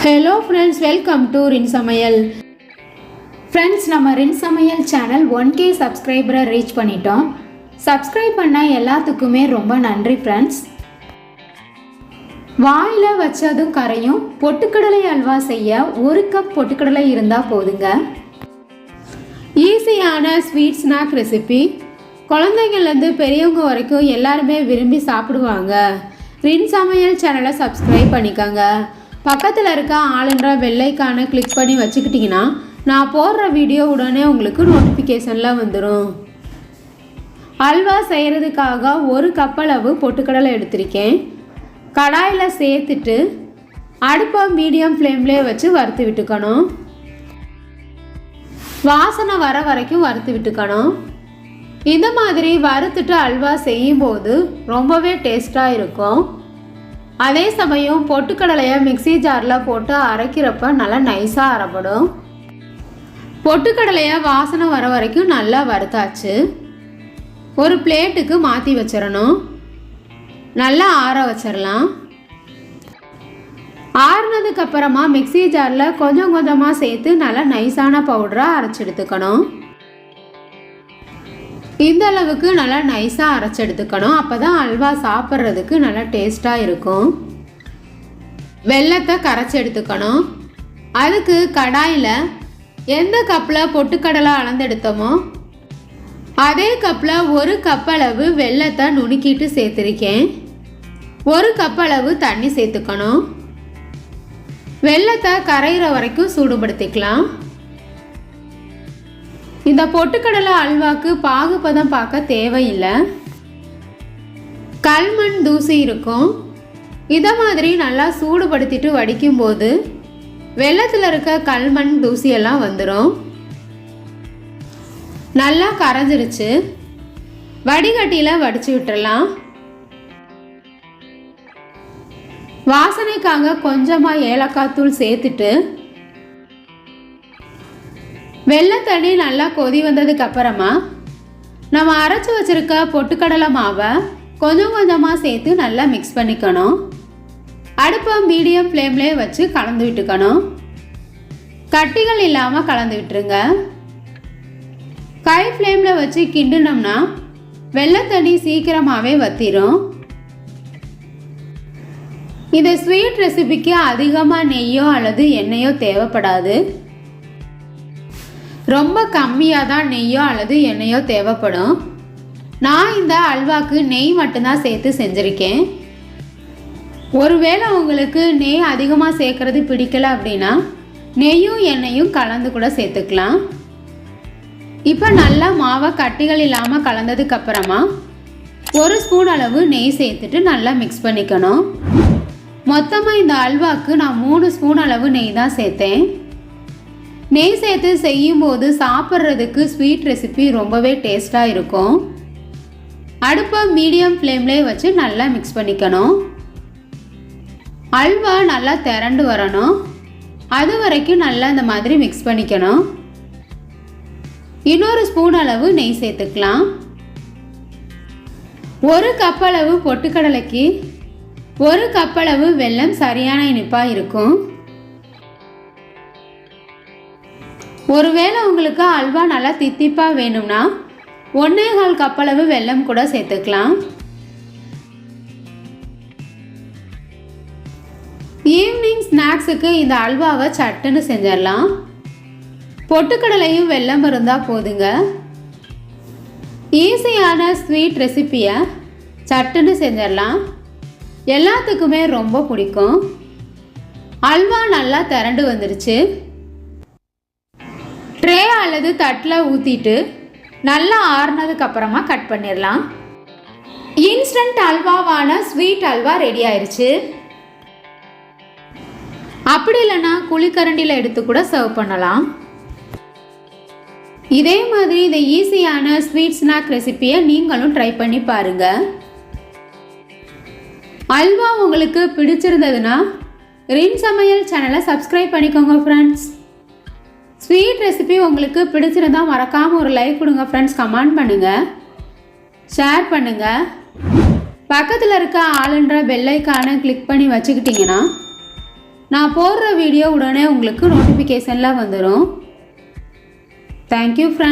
Hello friends, welcome to rin samayal. Friends, நம்ம rin samayal channel 1k subscriber reach பண்ணிட்டோம். Subscribe பண்ண எல்லாத்துக்குமே ரொம்ப நன்றி friends. வாயில வச்சதும் கரையும் பொட்டுக்கடலை அல்வா செய்ய 1 கப் பொட்டுக்கடலை இருந்தா போதுங்க. ஈஸியான ஸ்வீட் ஸ்நாக் ரெசிபி. குழந்தைங்கள்ல இருந்து பெரியவங்க வரைக்கும் எல்லாரும் விரும்பி சாப்பிடுவாங்க. rin samayal சேனலை subscribe பண்ணிக்கங்க. பக்கத்தில் இருக்க ஆளுன்ற பெல் ஐகானை கிளிக் பண்ணி வச்சுக்கிட்டிங்கன்னா நான் போடுற வீடியோ உடனே உங்களுக்கு நோட்டிஃபிகேஷனில் வந்துடும். அல்வா செய்கிறதுக்காக 1 கப் அளவு பொட்டுக்கடலை எடுத்திருக்கேன். கடாயில் சேர்த்துட்டு அடுப்பை மீடியம் ஃப்ளேம்லேயே வச்சு வறுத்து விட்டுக்கணும். வாசனை வர வரைக்கும் வறுத்து விட்டுக்கணும். இந்த மாதிரி வறுத்துட்டு அல்வா செய்யும்போது ரொம்பவே டேஸ்ட்டாக இருக்கும். அதே சமயம் பொட்டுக்கடலையை மிக்ஸி ஜாரில் போட்டு அரைக்கிறப்ப நல்லா நைஸாக அரைப்படும். பொட்டுக்கடலையை வாசனை வர வரைக்கும் நல்லா வறுத்தாச்சு. ஒரு பிளேட்டுக்கு மாற்றி வச்சிடணும். நல்லா ஆற வச்சிடலாம். ஆறுனதுக்கு அப்புறமா மிக்ஸி ஜாரில் கொஞ்சம் கொஞ்சமாக சேர்த்து நல்லா நைஸான பவுடராக அரைச்சி எடுத்துக்கணும். இந்த அளவுக்கு நல்லா நைஸாக அரைச்சி எடுத்துக்கணும். அப்போ தான் அல்வா சாப்பிட்றதுக்கு நல்லா டேஸ்ட்டாக இருக்கும். வெல்லத்தை கரைச்சி எடுத்துக்கணும். அதுக்கு கடாயில் எந்த கப்பில் பொட்டுக்கடலை அளந்தெடுத்தோமோ அதே கப்பில் 1 கப் அளவு வெல்லத்தை நுணுக்கிட்டு சேர்த்துருக்கேன். 1 கப் அளவு தண்ணி சேர்த்துக்கணும். வெல்லத்தை கரையிற வரைக்கும் சூடுபடுத்திக்கலாம். இந்த பொட்டுக்கடலை அல்வாக்கு பாகுபதம் பார்க்க தேவையில்லை. கல்மண் தூசி இருக்கும். இதை மாதிரி நல்லா சூடுபடுத்திட்டு வடிக்கும் போது வெல்லத்தில் இருக்க கல்மண் தூசியெல்லாம் வந்துடும். நல்லா கரைஞ்சிருச்சு. வடிகட்டியில் வடித்து விட்டுடலாம். வாசனைக்காக கொஞ்சமாக ஏலக்காய் தூள் சேர்த்துட்டு வெள்ளை தண்ணி நல்லா கொதி வந்ததுக்கு அப்புறமா நம்ம அரைச்சி வச்சிருக்க பொட்டுக்கடலை மாவை கொஞ்சம் கொஞ்சமாக சேர்த்து நல்லா மிக்ஸ் பண்ணிக்கணும். அடுப்பை மீடியம் ஃப்ளேம்லேயே வச்சு கலந்து விட்டுக்கணும். கட்டிகள் இல்லாமல் கலந்து விட்டுருங்க. கை ஃப்ளேமில் வச்சு கிண்டினோம்னா வெள்ளை தண்ணி சீக்கிரமாகவே வற்றிடும். இந்த ஸ்வீட் ரெசிபிக்கு அதிகமாக நெய்யோ அல்லது எண்ணெயோ தேவைப்படாது. ரொம்ப கம்மியாக தான் நெய்யோ அல்லது எண்ணெயோ தேவைப்படும். நான் இந்த அல்வாக்கு நெய் மட்டும்தான் சேர்த்து செஞ்சுருக்கேன். ஒருவேளை உங்களுக்கு நெய் அதிகமாக சேர்க்குறது பிடிக்கல அப்படின்னா நெய்யும் எண்ணெயும் கலந்து கூட சேர்த்துக்கலாம். இப்போ நல்லா மாவை கட்டிகள் இல்லாமல் கலந்ததுக்கப்புறமா 1 ஸ்பூன் அளவு நெய் சேர்த்துட்டு நல்லா மிக்ஸ் பண்ணிக்கணும். மொத்தமாக இந்த அல்வாக்கு நான் 3 ஸ்பூன் அளவு நெய் தான் சேர்த்தேன். நெய் சேர்த்து செய்யும்போது சாப்பிட்றதுக்கு ஸ்வீட் ரெசிபி ரொம்பவே டேஸ்ட்டாக இருக்கும். அடுப்பை மீடியம் ஃப்ளேம்லேயே வச்சு நல்லா மிக்ஸ் பண்ணிக்கணும். அல்வா நல்லா திரண்டு வரணும். அது வரைக்கும் நல்லா இந்த மாதிரி மிக்ஸ் பண்ணிக்கணும். இன்னொரு ஸ்பூன் அளவு நெய் சேர்த்துக்கலாம். 1 கப் அளவு பொட்டுக்கடலைக்கு 1 கப் அளவு வெல்லம் சரியான இனிப்பாக இருக்கும். ஒருவேளை உங்களுக்கு அல்வா நல்லா தித்திப்பாக வேணும்னா 1.25 கப் அளவு வெல்லம் கூட சேர்த்துக்கலாம். ஈவினிங் ஸ்நாக்ஸுக்கு இந்த அல்வாவை சட்டுன்னு செஞ்சிடலாம். பொட்டுக்கடலையும் வெல்லம் இருந்தால் போதுங்க. ஈஸியான ஸ்வீட் ரெசிப்பியை சட்டுன்னு செஞ்சிடலாம். எல்லாத்துக்குமே ரொம்ப பிடிக்கும். அல்வா நல்லா திரண்டு வந்துருச்சு. ட்ரே அல்லது தட்டில் ஊற்றிட்டு நல்லா ஆறுனதுக்கு அப்புறமா கட் பண்ணிடலாம். இன்ஸ்டன்ட் அல்வாவான ஸ்வீட் அல்வா ரெடி ஆயிடுச்சு. அப்படி இல்லைன்னா குழிக்கரண்டியில் எடுத்து கூட சர்வ் பண்ணலாம். இதே மாதிரி இந்த ஈஸியான ஸ்வீட் ஸ்நாக் ரெசிபியை நீங்களும் ட்ரை பண்ணி பாருங்கள். அல்வா உங்களுக்கு பிடிச்சிருந்ததுன்னா rin samayal சேனலை சப்ஸ்கிரைப் பண்ணிக்கோங்க ஃப்ரெண்ட்ஸ். ஸ்வீட் ரெசிபி உங்களுக்கு பிடிச்சிருந்தா மறக்காமல் ஒரு லைக் கொடுங்க ஃப்ரெண்ட்ஸ். கமெண்ட் பண்ணுங்கள், ஷேர் பண்ணுங்கள். பக்கத்தில் இருக்க ஆளுன்ற பெல் ஐகானை கிளிக் பண்ணி வச்சுக்கிட்டிங்கன்னா நான் போடுற வீடியோ உடனே உங்களுக்கு நோட்டிஃபிகேஷனில் வந்துடும். Thank you friends.